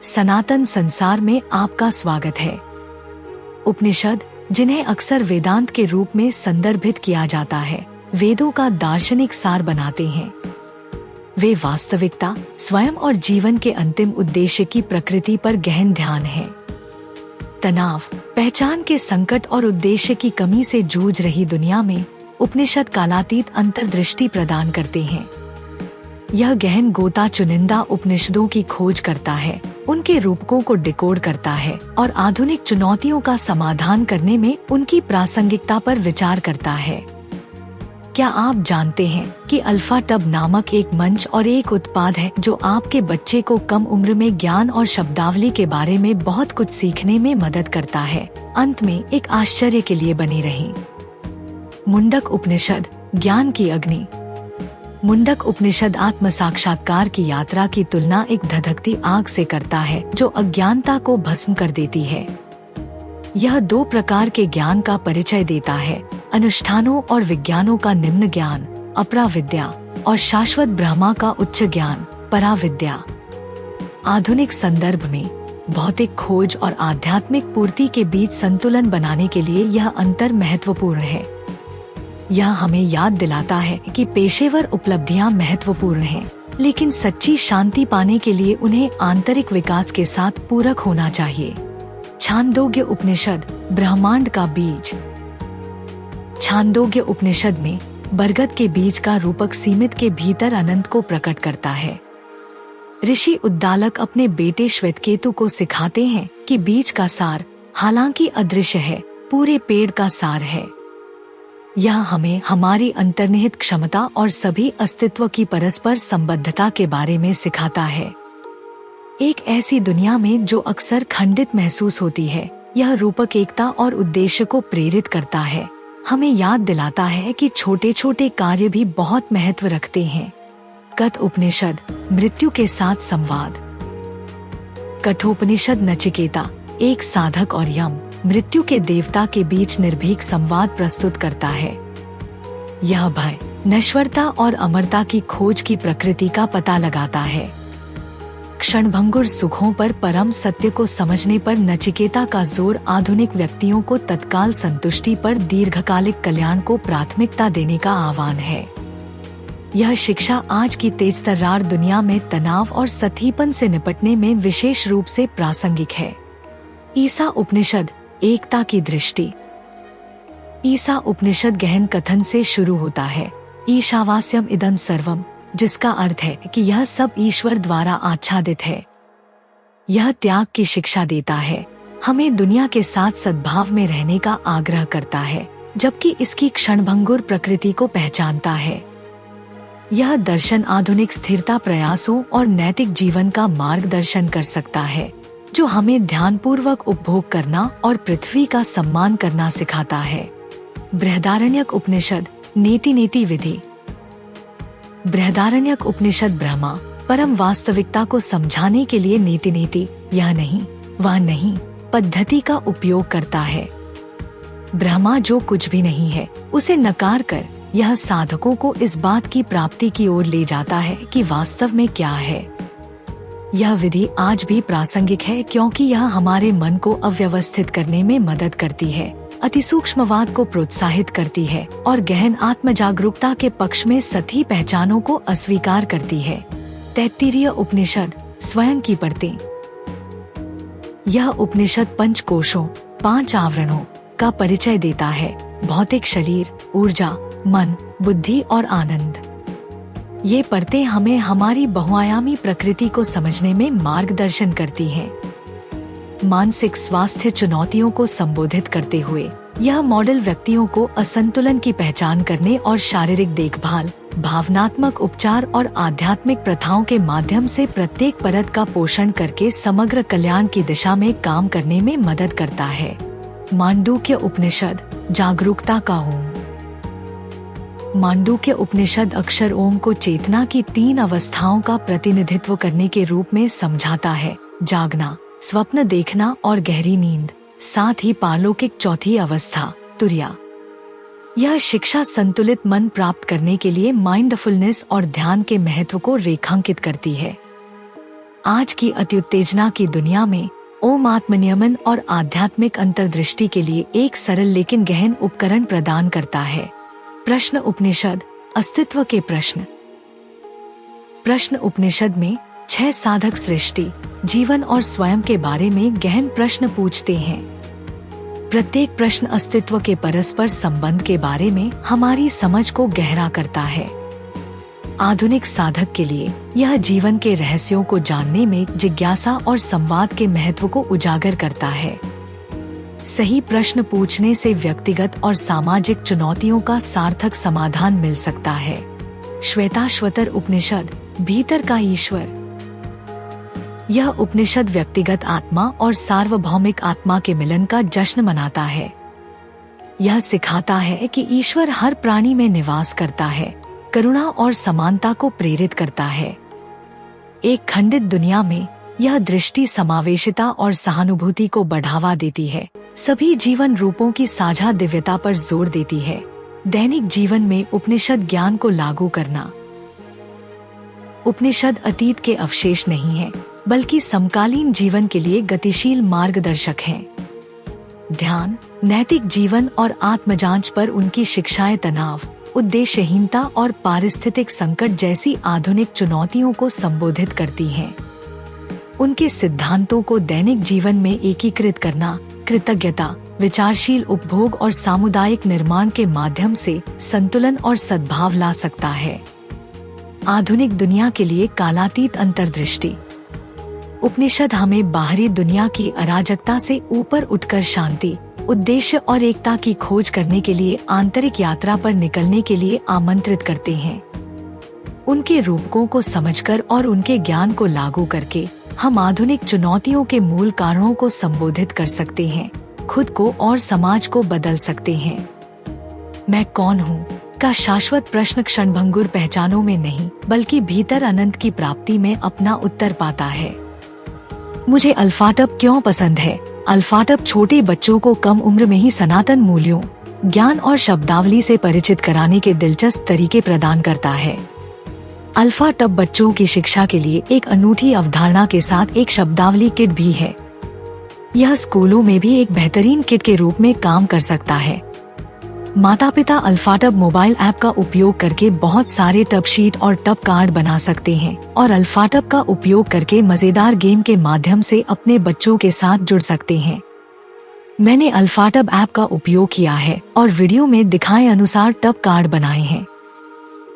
सनातन संसार में आपका स्वागत है। उपनिषद, जिन्हें अक्सर वेदांत के रूप में संदर्भित किया जाता है, वेदों का दार्शनिक सार बनाते हैं। वे वास्तविकता, स्वयं और जीवन के अंतिम उद्देश्य की प्रकृति पर गहन ध्यान है। तनाव, पहचान के संकट और उद्देश्य की कमी से जूझ रही दुनिया में उपनिषद कालातीत अंतर्दृष्टि प्रदान करते हैं। यह गहन गोता चुनिंदा उपनिषदों की खोज करता है, उनके रूपकों को डिकोड करता है और आधुनिक चुनौतियों का समाधान करने में उनकी प्रासंगिकता पर विचार करता है। क्या आप जानते हैं कि अल्फा टब नामक एक मंच और एक उत्पाद है जो आपके बच्चे को कम उम्र में ज्ञान और शब्दावली के बारे में बहुत कुछ सीखने में मदद करता है। अंत में एक आश्चर्य के लिए बने रहें। मुंडक उपनिषद, ज्ञान की अग्नि। मुंडक उपनिषद आत्म साक्षात्कार की यात्रा की तुलना एक धधकती आग से करता है जो अज्ञानता को भस्म कर देती है। यह दो प्रकार के ज्ञान का परिचय देता है: अनुष्ठानों और विज्ञानों का निम्न ज्ञान, अपराविद्या, और शाश्वत ब्रह्मा का उच्च ज्ञान, पराविद्या। आधुनिक संदर्भ में भौतिक खोज और आध्यात्मिक पूर्ति के बीच संतुलन बनाने के लिए यह अंतर महत्वपूर्ण है। यह हमें याद दिलाता है कि पेशेवर उपलब्धियां महत्वपूर्ण हैं, लेकिन सच्ची शांति पाने के लिए उन्हें आंतरिक विकास के साथ पूरक होना चाहिए। छांदोग्य उपनिषद, ब्रह्मांड का बीज। छांदोग्य उपनिषद में बरगद के बीज का रूपक सीमित के भीतर अनंत को प्रकट करता है। ऋषि उद्दालक अपने बेटे श्वेतकेतु को सिखाते हैं कि बीज का सार, हालांकि अदृश्य है, पूरे पेड़ का सार है। यह हमें हमारी अंतर्निहित क्षमता और सभी अस्तित्व की परस्पर संबद्धता के बारे में सिखाता है। एक ऐसी दुनिया में जो अक्सर खंडित महसूस होती है, यह रूपक एकता और उद्देश्य को प्रेरित करता है। हमें याद दिलाता है कि छोटे छोटे कार्य भी बहुत महत्व रखते हैं। कठ उपनिषद, मृत्यु के साथ संवाद। कठोपनिषद नचिकेता, एक साधक और यम, मृत्यु के देवता के बीच निर्भीक संवाद प्रस्तुत करता है। यह भय, नश्वरता और अमरता की खोज की प्रकृति का पता लगाता है। क्षणभंगुर सुखों पर परम सत्य को समझने पर नचिकेता का जोर आधुनिक व्यक्तियों को तत्काल संतुष्टि पर दीर्घकालिक कल्याण को प्राथमिकता देने का आह्वान है। यह शिक्षा आज की तेजतर्रार दुनिया में तनाव और सतीपन से निपटने में विशेष रूप से प्रासंगिक है। ईसा उपनिषद, एकता की दृष्टि। ईसा उपनिषद गहन कथन से शुरू होता है: ईशावास्यम इदं सर्वम, जिसका अर्थ है कि यह सब ईश्वर द्वारा आच्छादित है। यह त्याग की शिक्षा देता है, हमें दुनिया के साथ सद्भाव में रहने का आग्रह करता है, जबकि इसकी क्षणभंगुर प्रकृति को पहचानता है। यह दर्शन आधुनिक स्थिरता प्रयासों और नैतिक जीवन का मार्गदर्शन कर सकता है, जो हमें ध्यानपूर्वक उपभोग करना और पृथ्वी का सम्मान करना सिखाता है। बृहदारण्यक उपनिषद, नेति नेति विधि। बृहदारण्यक उपनिषद ब्रह्मा परम वास्तविकता को समझाने के लिए नेति नेति, यह नहीं वह नहीं, पद्धति का उपयोग करता है। ब्रह्मा जो कुछ भी नहीं है उसे नकार कर यह साधकों को इस बात की प्राप्ति की ओर ले जाता है कि वास्तव में क्या है। यह विधि आज भी प्रासंगिक है क्योंकि यह हमारे मन को अव्यवस्थित करने में मदद करती है, अतिसूक्ष्मवाद को प्रोत्साहित करती है और गहन आत्म जागरूकता के पक्ष में सही पहचानों को अस्वीकार करती है। तैत्तिरीय उपनिषद, स्वयं की परतें। यह उपनिषद पंच कोशों, 5 आवरणों का परिचय देता है: भौतिक शरीर, ऊर्जा, मन, बुद्धि और आनंद। ये परतें हमें हमारी बहुआयामी प्रकृति को समझने में मार्गदर्शन करती हैं। मानसिक स्वास्थ्य चुनौतियों को संबोधित करते हुए यह मॉडल व्यक्तियों को असंतुलन की पहचान करने और शारीरिक देखभाल, भावनात्मक उपचार और आध्यात्मिक प्रथाओं के माध्यम से प्रत्येक परत का पोषण करके समग्र कल्याण की दिशा में काम करने में मदद करता है। मांडूक्य उपनिषद, जागरूकता का ओम। मांडूक्य उपनिषद अक्षर ओम को चेतना की 3 अवस्थाओं का प्रतिनिधित्व करने के रूप में समझाता है: जागना, स्वप्न देखना और गहरी नींद, साथ ही पारलौकिक चौथी अवस्था, तुर्या। यह शिक्षा संतुलित मन प्राप्त करने के लिए माइंडफुलनेस और ध्यान के महत्व को रेखांकित करती है। आज की अत्युत्तेजना की दुनिया में ओम आत्मनियमन और आध्यात्मिक अंतर्दृष्टि के लिए एक सरल लेकिन गहन उपकरण प्रदान करता है। प्रश्न उपनिषद, अस्तित्व के प्रश्न। प्रश्न उपनिषद में 6 साधक सृष्टि, जीवन और स्वयं के बारे में गहन प्रश्न पूछते हैं। प्रत्येक प्रश्न अस्तित्व के परस्पर संबंध के बारे में हमारी समझ को गहरा करता है। आधुनिक साधक के लिए यह जीवन के रहस्यों को जानने में जिज्ञासा और संवाद के महत्व को उजागर करता है। सही प्रश्न पूछने से व्यक्तिगत और सामाजिक चुनौतियों का सार्थक समाधान मिल सकता है। श्वेताश्वतर उपनिषद, भीतर का ईश्वर। यह उपनिषद व्यक्तिगत आत्मा और सार्वभौमिक आत्मा के मिलन का जश्न मनाता है। यह सिखाता है कि ईश्वर हर प्राणी में निवास करता है, करुणा और समानता को प्रेरित करता है। एक खंडित दुनिया में यह दृष्टि समावेशिता और सहानुभूति को बढ़ावा देती है, सभी जीवन रूपों की साझा दिव्यता पर जोर देती है। दैनिक जीवन में उपनिषद ज्ञान को लागू करना। उपनिषद अतीत के अवशेष नहीं है, बल्कि समकालीन जीवन के लिए गतिशील मार्गदर्शक हैं। ध्यान, नैतिक जीवन और आत्मजांच पर उनकी शिक्षाएं तनाव, उद्देश्यहीनता और पारिस्थितिक संकट जैसी आधुनिक चुनौतियों को संबोधित करती हैं। उनके सिद्धांतों को दैनिक जीवन में एकीकृत करना, कृतज्ञता, विचारशील उपभोग और सामुदायिक निर्माण के माध्यम से संतुलन और सद्भाव ला सकता है। आधुनिक दुनिया के लिए कालातीत अंतर्दृष्टि। उपनिषद हमें बाहरी दुनिया की अराजकता से ऊपर उठकर शांति, उद्देश्य और एकता की खोज करने के लिए आंतरिक यात्रा पर निकलने के लिए आमंत्रित करते हैं। उनके रूपकों को समझकर और उनके ज्ञान को लागू करके हम आधुनिक चुनौतियों के मूल कारणों को संबोधित कर सकते हैं, खुद को और समाज को बदल सकते हैं। मैं कौन हूँ का शाश्वत प्रश्न क्षणभंगुर पहचानों में नहीं, बल्कि भीतर अनंत की प्राप्ति में अपना उत्तर पाता है। मुझे अल्फाटब क्यों पसंद है? अल्फाटब छोटे बच्चों को कम उम्र में ही सनातन मूल्यों, ज्ञान और शब्दावली से परिचित कराने के दिलचस्प तरीके प्रदान करता है। अल्फाटब बच्चों की शिक्षा के लिए एक अनूठी अवधारणा के साथ एक शब्दावली किट भी है। यह स्कूलों में भी एक बेहतरीन किट के रूप में काम कर सकता है। माता पिता अल्फाटब मोबाइल ऐप का उपयोग करके बहुत सारे टब शीट और टब कार्ड बना सकते हैं और अल्फाटब का उपयोग करके मजेदार गेम के माध्यम से अपने बच्चों के साथ जुड़ सकते हैं। मैंने अल्फाटब ऐप का उपयोग किया है और वीडियो में दिखाए अनुसार टब कार्ड बनाए हैं।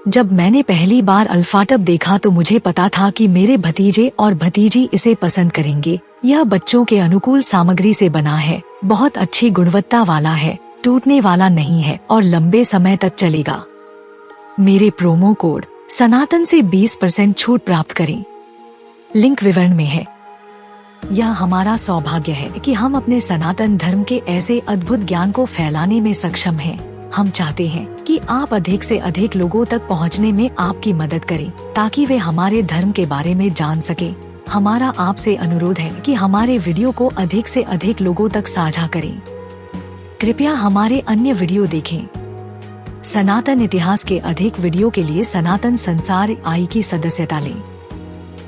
जब मैंने पहली बार अल्फाटब देखा तो मुझे पता था कि मेरे भतीजे और भतीजी इसे पसंद करेंगे। यह बच्चों के अनुकूल सामग्री से बना है, बहुत अच्छी गुणवत्ता वाला है, टूटने वाला नहीं है और लंबे समय तक चलेगा। मेरे प्रोमो कोड सनातन से 20% छूट प्राप्त करें। लिंक विवरण में है। यह हमारा सौभाग्य है कि हम अपने सनातन धर्म के ऐसे अद्भुत ज्ञान को फैलाने में सक्षम हैं। हम चाहते हैं कि आप अधिक से अधिक लोगों तक पहुंचने में आपकी मदद करें, ताकि वे हमारे धर्म के बारे में जान सकें। हमारा आपसे अनुरोध है कि हमारे वीडियो को अधिक से अधिक लोगों तक साझा करें। कृपया हमारे अन्य वीडियो देखें। सनातन इतिहास के अधिक वीडियो के लिए सनातन संसार आई की सदस्यता लें।